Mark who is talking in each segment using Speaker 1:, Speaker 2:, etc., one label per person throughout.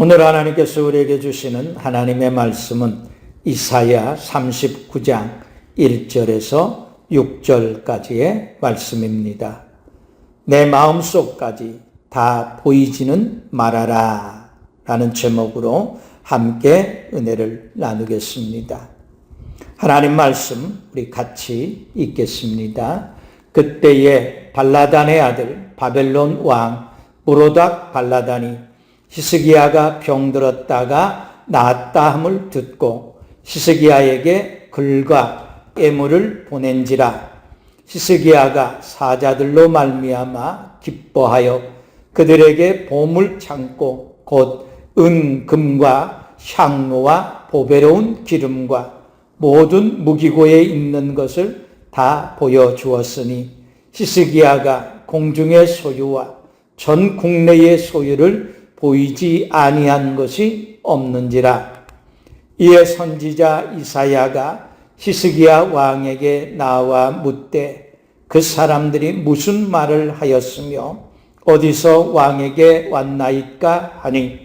Speaker 1: 오늘 하나님께서 우리에게 주시는 하나님의 말씀은 이사야 39장 1절에서 6절까지의 말씀입니다. 내 마음속까지 다 보이지는 말아라 라는 제목으로 함께 은혜를 나누겠습니다. 하나님 말씀 우리 같이 읽겠습니다. 그때에 발라단의 아들 바벨론 왕 무로닥 발라단이 히스기야가 병들었다가 나았다 함을 듣고 히스기야에게 글과 예물을 보낸지라. 히스기야가 사자들로 말미암아 기뻐하여 그들에게 보물 창고 곧 은, 금과 향로와 보배로운 기름과 모든 무기고에 있는 것을 다 보여주었으니 히스기야가 공중의 소유와 전 국내의 소유를 보이지 아니한 것이 없는지라. 이에 선지자 이사야가 히스기야 왕에게 나와 묻되 그 사람들이 무슨 말을 하였으며 어디서 왕에게 왔나이까 하니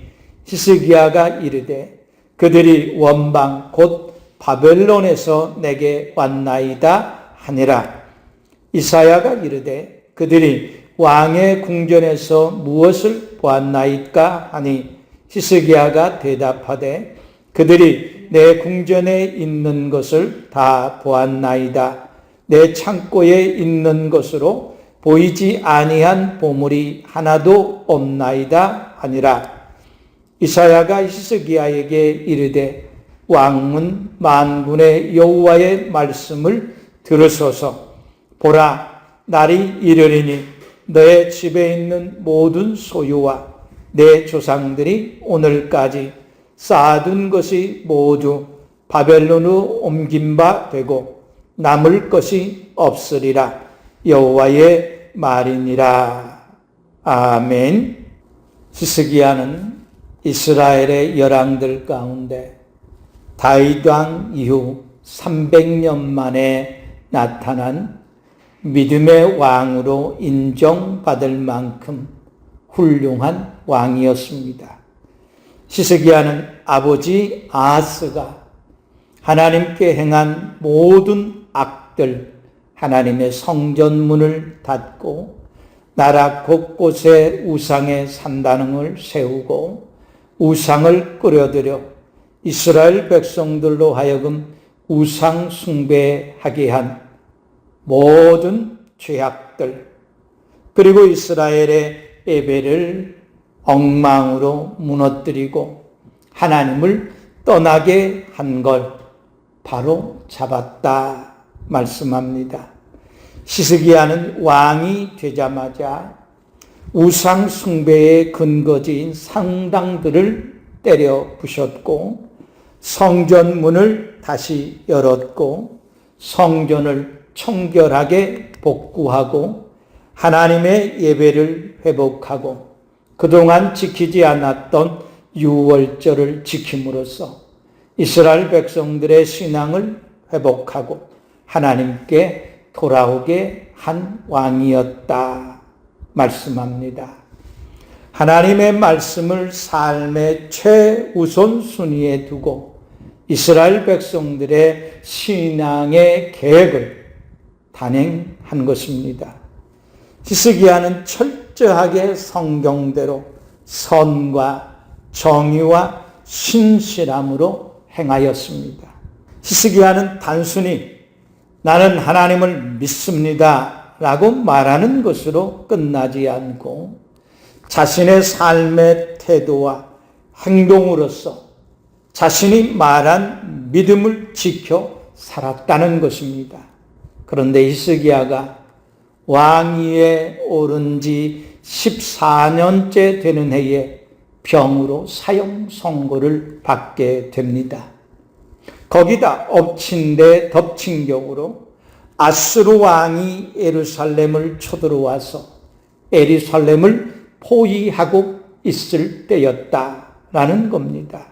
Speaker 1: 히스기야가 이르되 그들이 원방 곧 바벨론에서 내게 왔나이다 하니라. 이사야가 이르되 그들이 왕의 궁전에서 무엇을 보았나이까 하니 히스기야가 대답하되 그들이 내 궁전에 있는 것을 다 보았나이다. 내 창고에 있는 것으로 보이지 아니한 보물이 하나도 없나이다 하니라. 이사야가 히스기야에게 이르되 왕은 만군의 여호와의 말씀을 들으소서. 보라, 날이 이르리니 너의 집에 있는 모든 소유와 내 조상들이 오늘까지 쌓아둔 것이 모두 바벨론으로 옮긴 바 되고 남을 것이 없으리라. 여호와의 말이니라. 아멘. 히스기야는 이스라엘의 열왕들 가운데 다윗 왕 이후 300년 만에 나타난 믿음의 왕으로 인정받을 만큼 훌륭한 왕이었습니다. 히스기야는 아버지 아하스가 하나님께 행한 모든 악들, 하나님의 성전문을 닫고 나라 곳곳에 우상의 산당을 세우고 우상을 꾸려들여 이스라엘 백성들로 하여금 우상 숭배하게 한 모든 죄악들, 그리고 이스라엘의 예배를 엉망으로 무너뜨리고 하나님을 떠나게 한 걸 바로 잡았다 말씀합니다. 히스기야는 왕이 되자마자 우상 숭배의 근거지인 상당들을 때려 부셨고 성전 문을 다시 열었고 성전을 청결하게 복구하고 하나님의 예배를 회복하고 그동안 지키지 않았던 유월절을 지킴으로써 이스라엘 백성들의 신앙을 회복하고 하나님께 돌아오게 한 왕이었다 말씀합니다. 하나님의 말씀을 삶의 최우선 순위에 두고 이스라엘 백성들의 신앙의 계획을 단행한 것입니다. 히스기야는 철저하게 성경대로 선과 정의와 신실함으로 행하였습니다. 히스기야는 단순히 나는 하나님을 믿습니다 라고 말하는 것으로 끝나지 않고 자신의 삶의 태도와 행동으로서 자신이 말한 믿음을 지켜 살았다는 것입니다. 그런데 히스기야가 왕위에 오른 지 14년째 되는 해에 병으로 사형 선고를 받게 됩니다. 거기다 엎친 데 덮친 격으로 아수르 왕이 예루살렘을 쳐들어와서 예루살렘을 포위하고 있을 때였다라는 겁니다.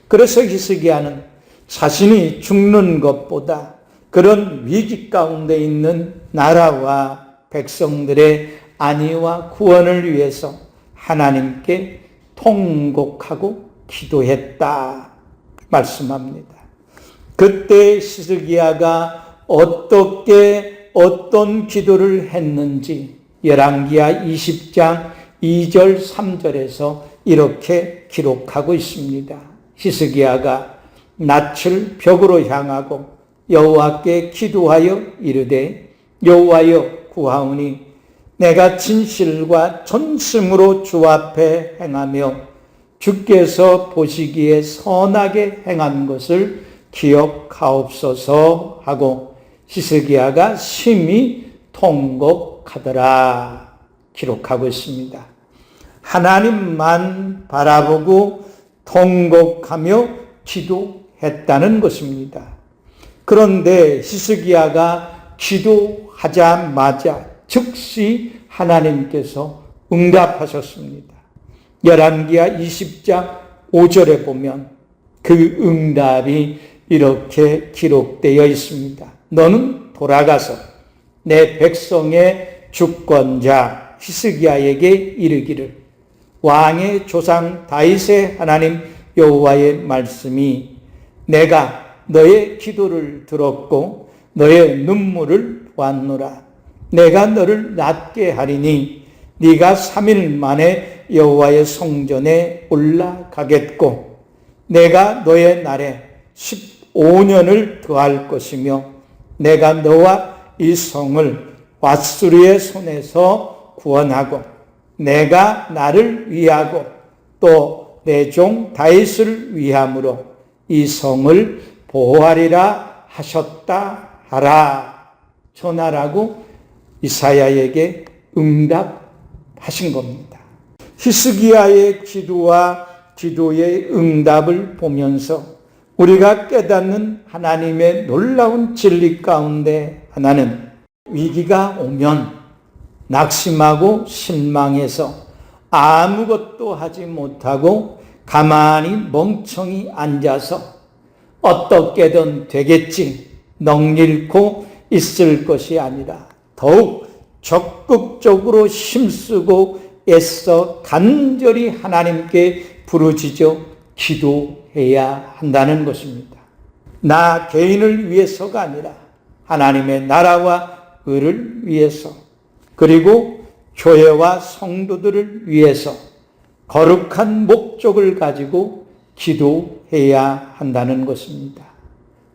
Speaker 1: 그래서 히스기야는 자신이 죽는 것보다 그런 위기 가운데 있는 나라와 백성들의 안위와 구원을 위해서 하나님께 통곡하고 기도했다 말씀합니다. 그때 시스기야가 어떤 기도를 했는지 열왕기하 20장 2절 3절에서 이렇게 기록하고 있습니다. 히스기야가 낯을 벽으로 향하고 여호와께 기도하여 이르되 여호와여 구하오니 내가 진실과 전심으로 주 앞에 행하며 주께서 보시기에 선하게 행한 것을 기억하옵소서 하고 히스기야가 심히 통곡하더라 기록하고 있습니다. 하나님만 바라보고 통곡하며 기도했다는 것입니다. 그런데 히스기야가 기도하자마자 즉시 하나님께서 응답하셨습니다. 열왕기하 20장 5절에 보면 그 응답이 이렇게 기록되어 있습니다. 너는 돌아가서 내 백성의 주권자 히스기야에게 이르기를 왕의 조상 다윗의 하나님 여호와의 말씀이 내가 너의 기도를 들었고 너의 눈물을 보았노라. 내가 너를 낫게 하리니 네가 3일 만에 여호와의 성전에 올라가겠고 내가 너의 날에 15년을 더할 것이며 내가 너와 이 성을 왓수리의 손에서 구원하고 내가 나를 위하고 또 내 종 다윗을 위함으로 이 성을 보호하리라 하셨다 하라 전하라고 이사야에게 응답하신 겁니다. 히스기야의 기도와 기도의 응답을 보면서 우리가 깨닫는 하나님의 놀라운 진리 가운데 하나는 위기가 오면 낙심하고 실망해서 아무것도 하지 못하고 가만히 멍청이 앉아서 어떻게든 되겠지 넋일고 있을 것이 아니라 더욱 적극적으로 힘쓰고 애써 간절히 하나님께 부르짖어 기도해야 한다는 것입니다. 나 개인을 위해서가 아니라 하나님의 나라와 의를 위해서 그리고 교회와 성도들을 위해서 거룩한 목적을 가지고 기도해야 한다는 것입니다.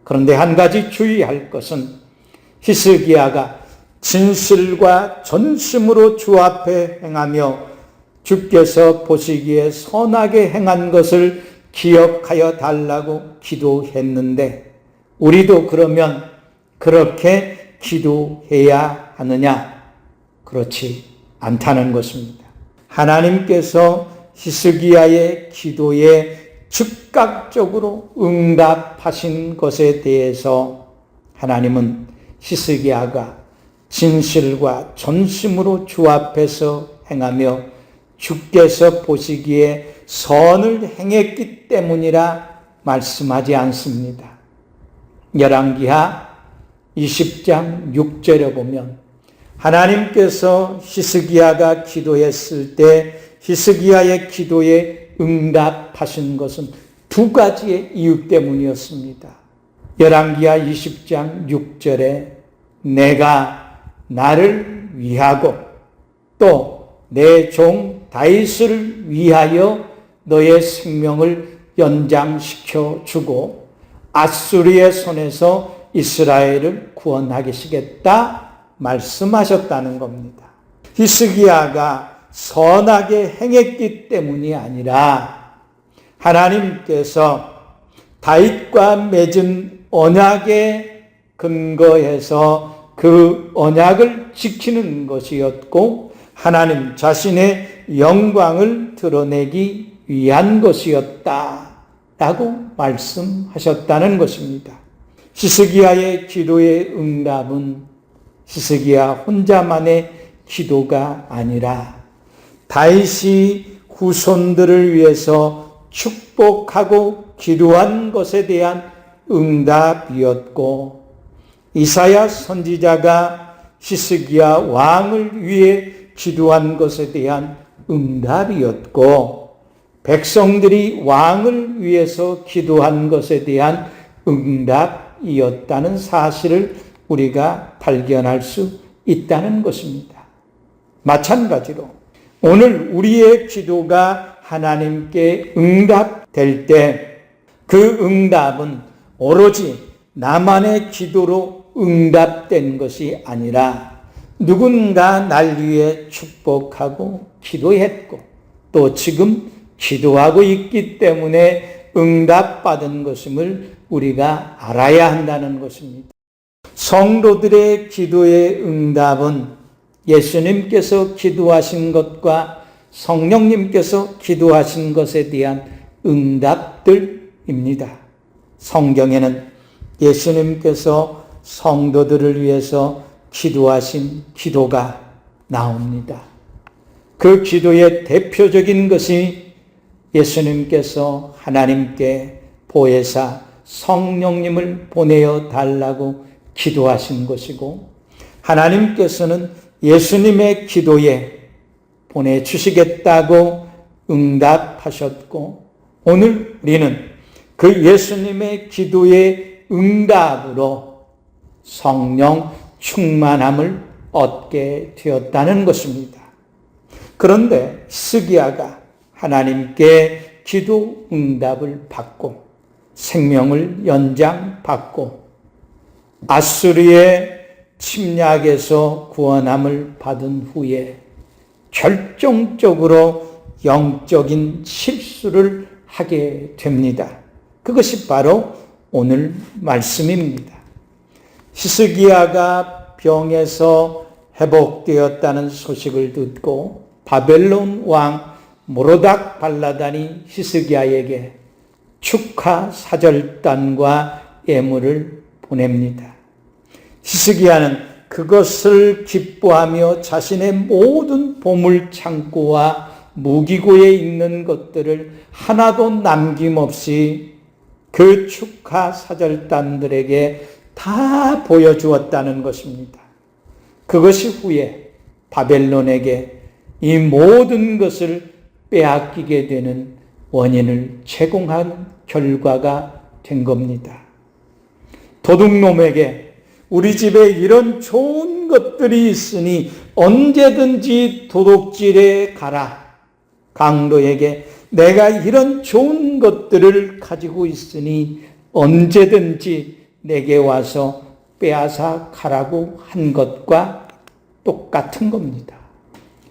Speaker 1: 그런데 한 가지 주의할 것은 히스기야가 진실과 전심으로 주 앞에 행하며 주께서 보시기에 선하게 행한 것을 기억하여 달라고 기도했는데 우리도 그러면 그렇게 기도해야 하느냐? 그렇지 않다는 것입니다. 하나님께서 히스기야의 기도에 즉각적으로 응답하신 것에 대해서 하나님은 히스기야가 진실과 전심으로 주 앞에서 행하며 주께서 보시기에 선을 행했기 때문이라 말씀하지 않습니다. 열왕기하 20장 6절에 보면 하나님께서 히스기야가 기도했을 때 히스기야의 기도에 응답하신 것은 두 가지의 이유 때문이었습니다. 열왕기하 20장 6절에 내가 나를 위하고 또 내 종 다윗을 위하여 너의 생명을 연장시켜 주고 앗수리의 손에서 이스라엘을 구원하시겠다 말씀하셨다는 겁니다. 히스기야가 선하게 행했기 때문이 아니라 하나님께서 다윗과 맺은 언약에 근거해서 그 언약을 지키는 것이었고 하나님 자신의 영광을 드러내기 위한 것이었다라고 말씀하셨다는 것입니다. 히스기야의 기도의 응답은 히스기야 혼자만의 기도가 아니라 다윗이 후손들을 위해서 축복하고 기도한 것에 대한 응답이었고 이사야 선지자가 히스기야 왕을 위해 기도한 것에 대한 응답이었고 백성들이 왕을 위해서 기도한 것에 대한 응답이었다는 사실을 우리가 발견할 수 있다는 것입니다. 마찬가지로 오늘 우리의 기도가 하나님께 응답될 때 그 응답은 오로지 나만의 기도로 응답된 것이 아니라 누군가 날 위해 축복하고 기도했고 또 지금 기도하고 있기 때문에 응답받은 것임을 우리가 알아야 한다는 것입니다. 성도들의 기도의 응답은 예수님께서 기도하신 것과 성령님께서 기도하신 것에 대한 응답들입니다. 성경에는 예수님께서 성도들을 위해서 기도하신 기도가 나옵니다. 그 기도의 대표적인 것이 예수님께서 하나님께 보혜사 성령님을 보내어 달라고 기도하신 것이고, 하나님께서는 예수님의 기도에 보내주시겠다고 응답하셨고, 오늘 우리는 그 예수님의 기도의 응답으로 성령 충만함을 얻게 되었다는 것입니다. 그런데 히스기야가 하나님께 기도 응답을 받고 생명을 연장받고 아수르의 침략에서 구원함을 받은 후에 결정적으로 영적인 실수를 하게 됩니다. 그것이 바로 오늘 말씀입니다. 히스기야가 병에서 회복되었다는 소식을 듣고 바벨론 왕 모로닥 발라단이 히스기야에게 축하 사절단과 예물을 보냅니다. 히스기야는 그것을 기뻐하며 자신의 모든 보물 창고와 무기고에 있는 것들을 하나도 남김없이 그 축하 사절단들에게 다 보여주었다는 것입니다. 그것이 후에 바벨론에게 이 모든 것을 빼앗기게 되는 원인을 제공한 결과가 된 겁니다. 도둑놈에게 우리 집에 이런 좋은 것들이 있으니 언제든지 도둑질에 가라. 강도에게 내가 이런 좋은 것들을 가지고 있으니 언제든지 내게 와서 빼앗아 가라고 한 것과 똑같은 겁니다.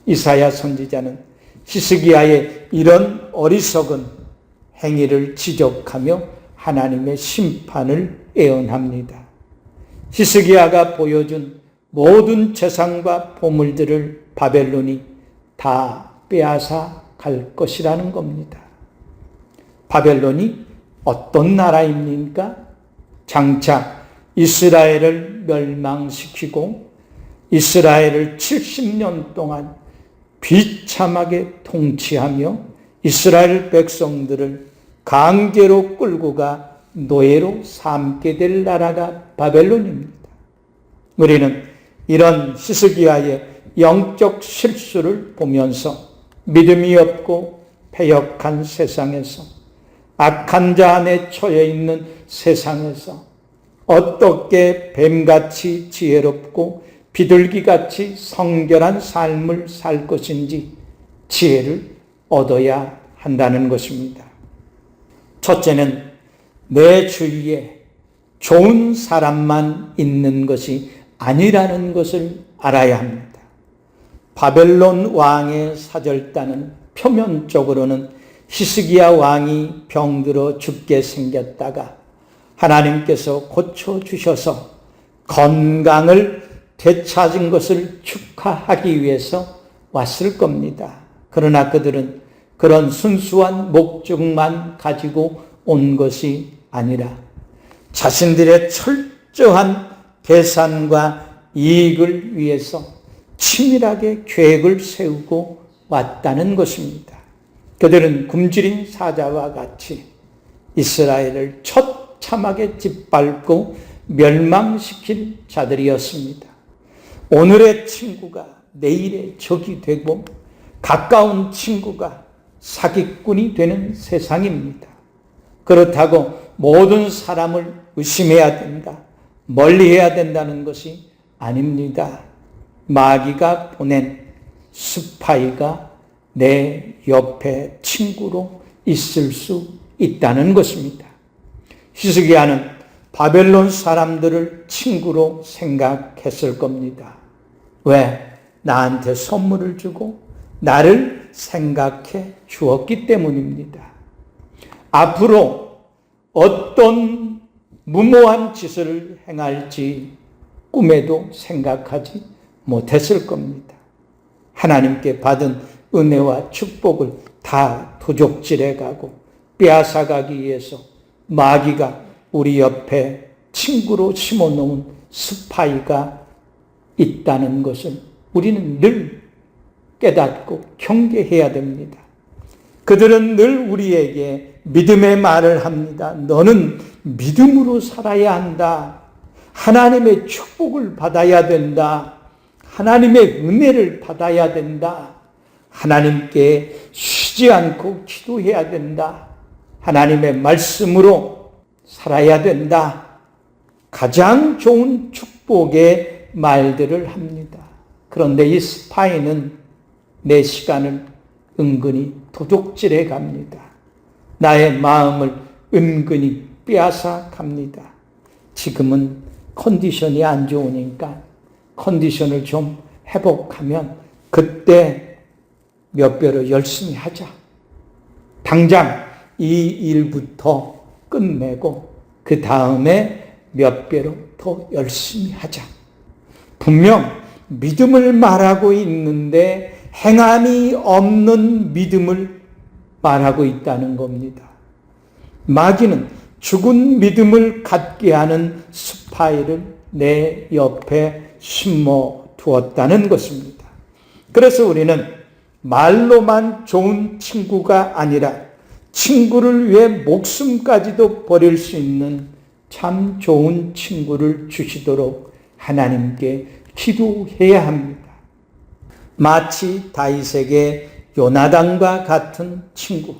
Speaker 1: 이사야 선지자는 히스기야의 이런 어리석은 행위를 지적하며 하나님의 심판을 예언합니다. 히스기야가 보여준 모든 재산과 보물들을 바벨론이 다 빼앗아 갈 것이라는 겁니다. 바벨론이 어떤 나라입니까? 장차 이스라엘을 멸망시키고 이스라엘을 70년 동안 비참하게 통치하며 이스라엘 백성들을 강제로 끌고 가 노예로 삼게 될 나라가 바벨론입니다. 우리는 이런 히스기야의 영적 실수를 보면서 믿음이 없고 패역한 세상에서, 악한 자 안에 처해 있는 세상에서 어떻게 뱀같이 지혜롭고 비둘기같이 성결한 삶을 살 것인지 지혜를 얻어야 한다는 것입니다. 첫째는 내 주위에 좋은 사람만 있는 것이 아니라는 것을 알아야 합니다. 바벨론 왕의 사절단은 표면적으로는 히스기야 왕이 병들어 죽게 생겼다가 하나님께서 고쳐주셔서 건강을 되찾은 것을 축하하기 위해서 왔을 겁니다. 그러나 그들은 그런 순수한 목적만 가지고 온 것이 아니라 자신들의 철저한 계산과 이익을 위해서 치밀하게 계획을 세우고 왔다는 것입니다. 그들은 굶주린 사자와 같이 이스라엘을 처참하게 짓밟고 멸망시킬 자들이었습니다. 오늘의 친구가 내일의 적이 되고 가까운 친구가 사기꾼이 되는 세상입니다. 그렇다고 모든 사람을 의심해야 된다, 멀리해야 된다는 것이 아닙니다. 마귀가 보낸 스파이가 내 옆에 친구로 있을 수 있다는 것입니다. 히스기야는 바벨론 사람들을 친구로 생각했을 겁니다. 왜? 나한테 선물을 주고 나를 생각해 주었기 때문입니다. 앞으로 어떤 무모한 짓을 행할지 꿈에도 생각하지 못했을 겁니다. 하나님께 받은 은혜와 축복을 다 도적질해 가고 빼앗아가기 위해서 마귀가 우리 옆에 친구로 심어놓은 스파이가 있다는 것을 우리는 늘 깨닫고 경계해야 됩니다. 그들은 늘 우리에게 믿음의 말을 합니다. 너는 믿음으로 살아야 한다. 하나님의 축복을 받아야 된다. 하나님의 은혜를 받아야 된다. 하나님께 쉬지 않고 기도해야 된다. 하나님의 말씀으로 살아야 된다. 가장 좋은 축복의 말들을 합니다. 그런데 이 스파이는 내 시간을 은근히 도둑질해 갑니다. 나의 마음을 은근히 빼앗아 갑니다. 지금은 컨디션이 안 좋으니까 컨디션을 좀 회복하면 그때 몇 배로 열심히 하자. 당장 이 일부터 끝내고 그 다음에 몇 배로 더 열심히 하자. 분명 믿음을 말하고 있는데 행함이 없는 믿음을 말하고 있다는 겁니다. 마귀는 죽은 믿음을 갖게 하는 스파이를 내 옆에 심어 두었다는 것입니다. 그래서 우리는 말로만 좋은 친구가 아니라 친구를 위해 목숨까지도 버릴 수 있는 참 좋은 친구를 주시도록 하나님께 기도해야 합니다. 마치 다윗에게 요나단과 같은 친구,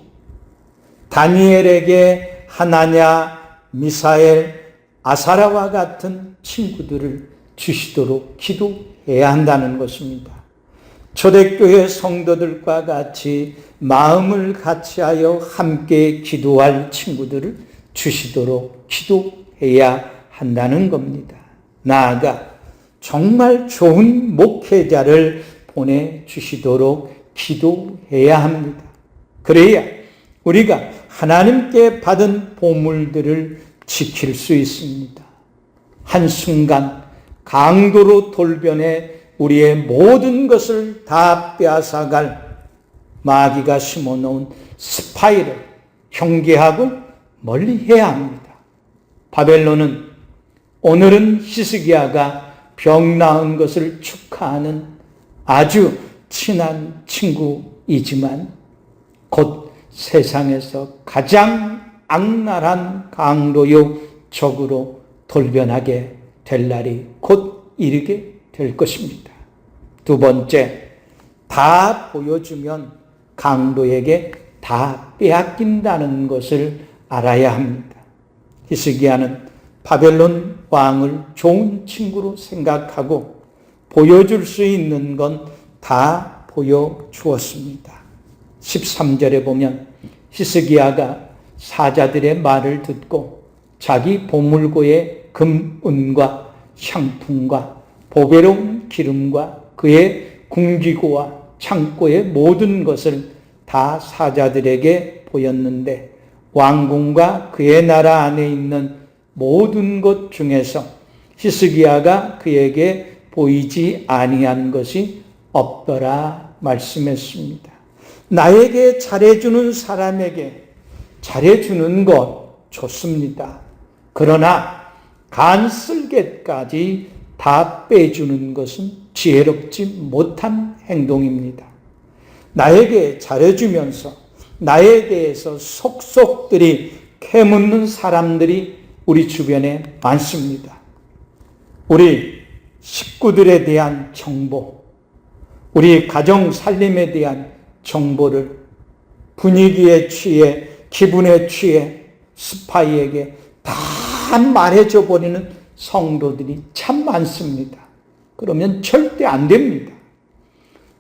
Speaker 1: 다니엘에게 하나냐, 미사엘, 아사라와 같은 친구들을 주시도록 기도해야 한다는 것입니다. 초대교회 성도들과 같이 마음을 같이하여 함께 기도할 친구들을 주시도록 기도해야 한다는 겁니다. 나아가 정말 좋은 목회자를 보내주시도록 기도해야 합니다. 그래야 우리가 하나님께 받은 보물들을 지킬 수 있습니다. 한순간 강도로 돌변해 우리의 모든 것을 다 빼앗아갈 마귀가 심어놓은 스파이를 경계하고 멀리해야 합니다. 바벨론은 오늘은 히스기야가 병 나은 것을 축하하는 아주 친한 친구이지만 곧 세상에서 가장 악랄한 강도요 적으로 돌변하게 될 날이 곧 이르게 될 것입니다. 두 번째, 다 보여주면 강도에게 다 빼앗긴다는 것을 알아야 합니다. 히스기야는 바벨론 왕을 좋은 친구로 생각하고 보여줄 수 있는 건 다 보여주었습니다. 13절에 보면 히스기야가 사자들의 말을 듣고 자기 보물고의 금, 은과 향품과 보배로운 기름과 그의 궁기고와 창고의 모든 것을 다 사자들에게 보였는데 왕궁과 그의 나라 안에 있는 모든 것 중에서 히스기야가 그에게 보이지 아니한 것이 없더라 말씀했습니다. 나에게 잘해주는 사람에게 잘해주는 것 좋습니다. 그러나 간쓸게까지 다 빼주는 것은 지혜롭지 못한 행동입니다. 나에게 잘해주면서 나에 대해서 속속들이 캐묻는 사람들이 우리 주변에 많습니다. 우리 식구들에 대한 정보, 우리 가정 살림에 대한 정보를 분위기에 취해 기분에 취해 스파이에게 다 말해줘 버리는 성도들이 참 많습니다. 그러면 절대 안 됩니다.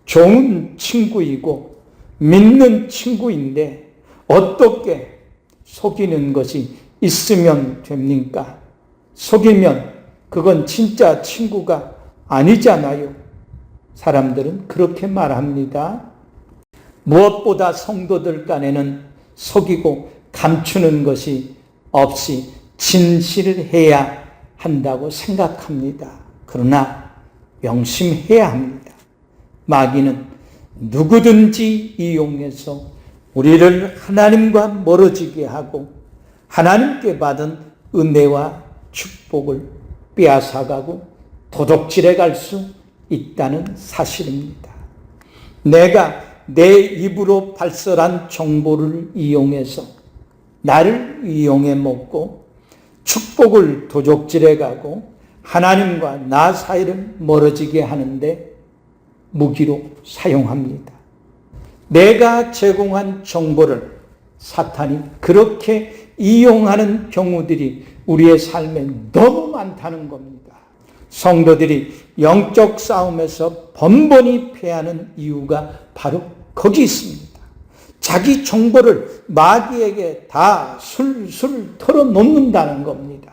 Speaker 1: 좋은 친구이고 믿는 친구인데 어떻게 속이는 것이 있으면 됩니까? 속이면 그건 진짜 친구가 아니잖아요. 사람들은 그렇게 말합니다. 무엇보다 성도들 간에는 속이고 감추는 것이 없이 진실을 해야 한다고 생각합니다. 그러나 명심해야 합니다. 마귀는 누구든지 이용해서 우리를 하나님과 멀어지게 하고 하나님께 받은 은혜와 축복을 빼앗아가고 도둑질해 갈 수 있다는 사실입니다. 내가 내 입으로 발설한 정보를 이용해서 나를 이용해 먹고 축복을 도둑질해 가고 하나님과 나 사이를 멀어지게 하는데 무기로 사용합니다. 내가 제공한 정보를 사탄이 그렇게 이용하는 경우들이 우리의 삶에 너무 많다는 겁니다. 성도들이 영적 싸움에서 번번이 패하는 이유가 바로 거기 있습니다. 자기 정보를 마귀에게 다 술술 털어놓는다는 겁니다.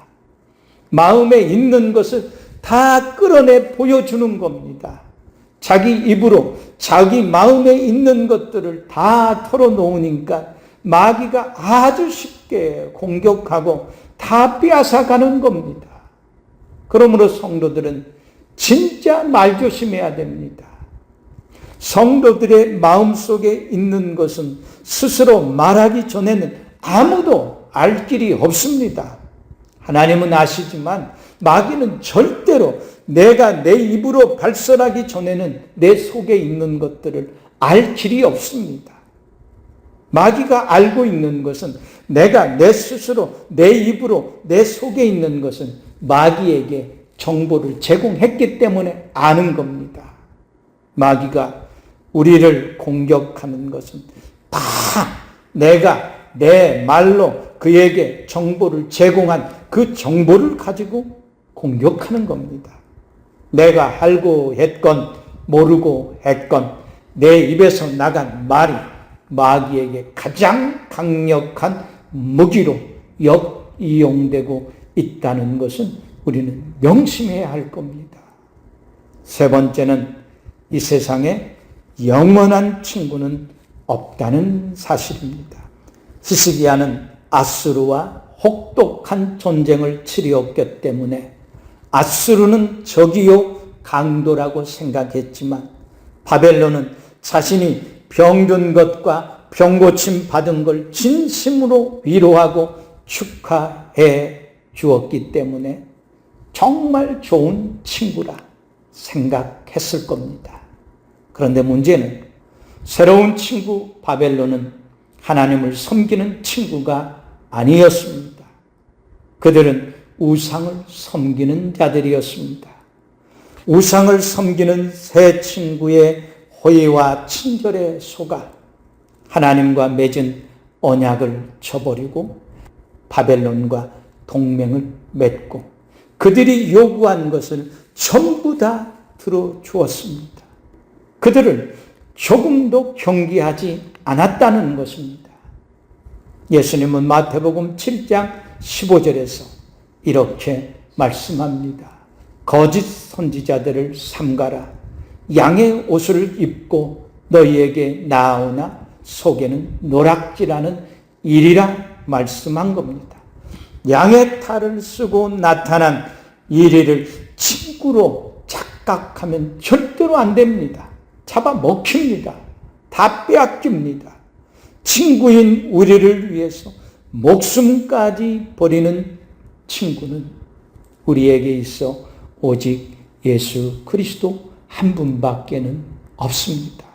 Speaker 1: 마음에 있는 것을 다 끌어내 보여주는 겁니다. 자기 입으로 자기 마음에 있는 것들을 다 털어놓으니까 마귀가 아주 쉽게 공격하고 다 빼앗아가는 겁니다. 그러므로 성도들은 진짜 말조심해야 됩니다. 성도들의 마음속에 있는 것은 스스로 말하기 전에는 아무도 알 길이 없습니다. 하나님은 아시지만 마귀는 절대로 내가 내 입으로 발설하기 전에는 내 속에 있는 것들을 알 길이 없습니다. 마귀가 알고 있는 것은 내가 내 스스로 내 입으로 내 속에 있는 것은 마귀에게 정보를 제공했기 때문에 아는 겁니다. 마귀가 우리를 공격하는 것은 다 내가 내 말로 그에게 정보를 제공한 그 정보를 가지고 공격하는 겁니다. 내가 알고 했건 모르고 했건 내 입에서 나간 말이 마귀에게 가장 강력한 무기로 역이용되고 있다는 것은 우리는 명심해야 할 겁니다. 세 번째는 이 세상에 영원한 친구는 없다는 사실입니다. 히스기야는 아수르와 혹독한 전쟁을 치르었기 때문에 아수르는 적이요 강도라고 생각했지만 바벨론은 자신이 병든 것과 병고침 받은 걸 진심으로 위로하고 축하해 주었기 때문에 정말 좋은 친구라 생각했을 겁니다. 그런데 문제는 새로운 친구 바벨론은 하나님을 섬기는 친구가 아니었습니다. 그들은 우상을 섬기는 자들이었습니다. 우상을 섬기는 새 친구의 호의와 친절에 속아 하나님과 맺은 언약을 저버리고 바벨론과 동맹을 맺고 그들이 요구한 것을 전부 다 들어주었습니다. 그들을 조금도 경계하지 않았다는 것입니다. 예수님은 마태복음 7장 15절에서 이렇게 말씀합니다. 거짓 선지자들을 삼가라. 양의 옷을 입고 너희에게 나아오나 속에는 노락질하는 일이라 말씀한 겁니다. 양의 탈을 쓰고 나타난 이리를 친구로 착각하면 절대로 안 됩니다. 잡아먹힙니다. 다 빼앗깁니다. 친구인 우리를 위해서 목숨까지 버리는 친구는 우리에게 있어 오직 예수 그리스도 한 분밖에는 없습니다.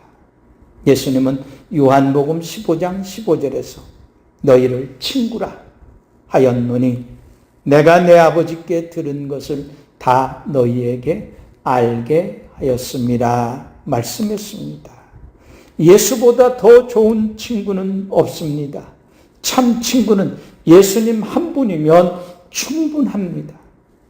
Speaker 1: 예수님은 요한복음 15장 15절에서 너희를 친구라 하였노니 내가 내 아버지께 들은 것을 다 너희에게 알게 하였습니다. 말씀했습니다. 예수보다 더 좋은 친구는 없습니다. 참 친구는 예수님 한 분이면 충분합니다.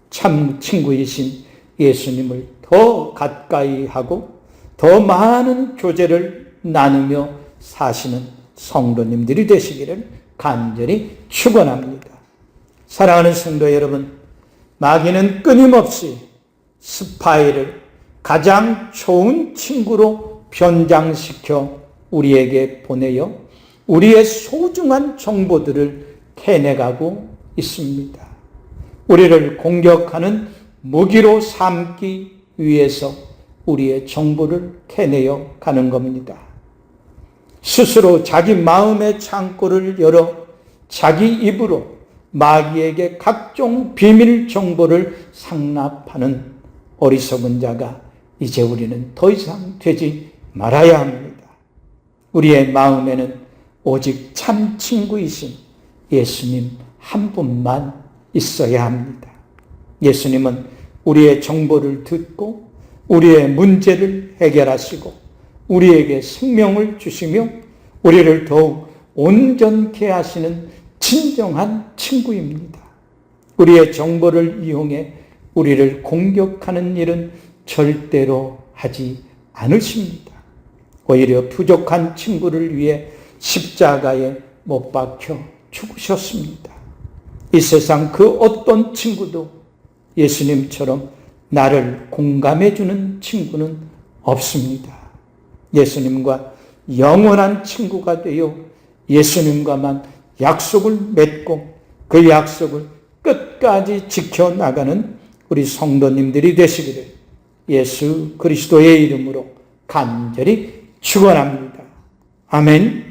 Speaker 1: 참 친구이신 예수님을 더 가까이 하고 더 많은 교제를 나누며 사시는 성도님들이 되시기를 간절히 축원합니다. 사랑하는 성도 여러분, 마귀는 끊임없이 스파이를 가장 좋은 친구로 변장시켜 우리에게 보내어 우리의 소중한 정보들을 캐내가고 있습니다. 우리를 공격하는 무기로 삼기 위해서 우리의 정보를 캐내어 가는 겁니다. 스스로 자기 마음의 창고를 열어 자기 입으로 마귀에게 각종 비밀 정보를 상납하는 어리석은 자가 이제 우리는 더 이상 되지 말아야 합니다. 우리의 마음에는 오직 참 친구이신 예수님 한 분만 있어야 합니다. 예수님은 우리의 정보를 듣고 우리의 문제를 해결하시고 우리에게 생명을 주시며 우리를 더욱 온전케 하시는 진정한 친구입니다. 우리의 정보를 이용해 우리를 공격하는 일은 절대로 하지 않으십니다. 오히려 부족한 친구를 위해 십자가에 못 박혀 죽으셨습니다. 이 세상 그 어떤 친구도 예수님처럼 나를 공감해주는 친구는 없습니다. 예수님과 영원한 친구가 되어 예수님과만 약속을 맺고 그 약속을 끝까지 지켜나가는 우리 성도님들이 되시기를 예수 그리스도의 이름으로 간절히 축원합니다. 아멘.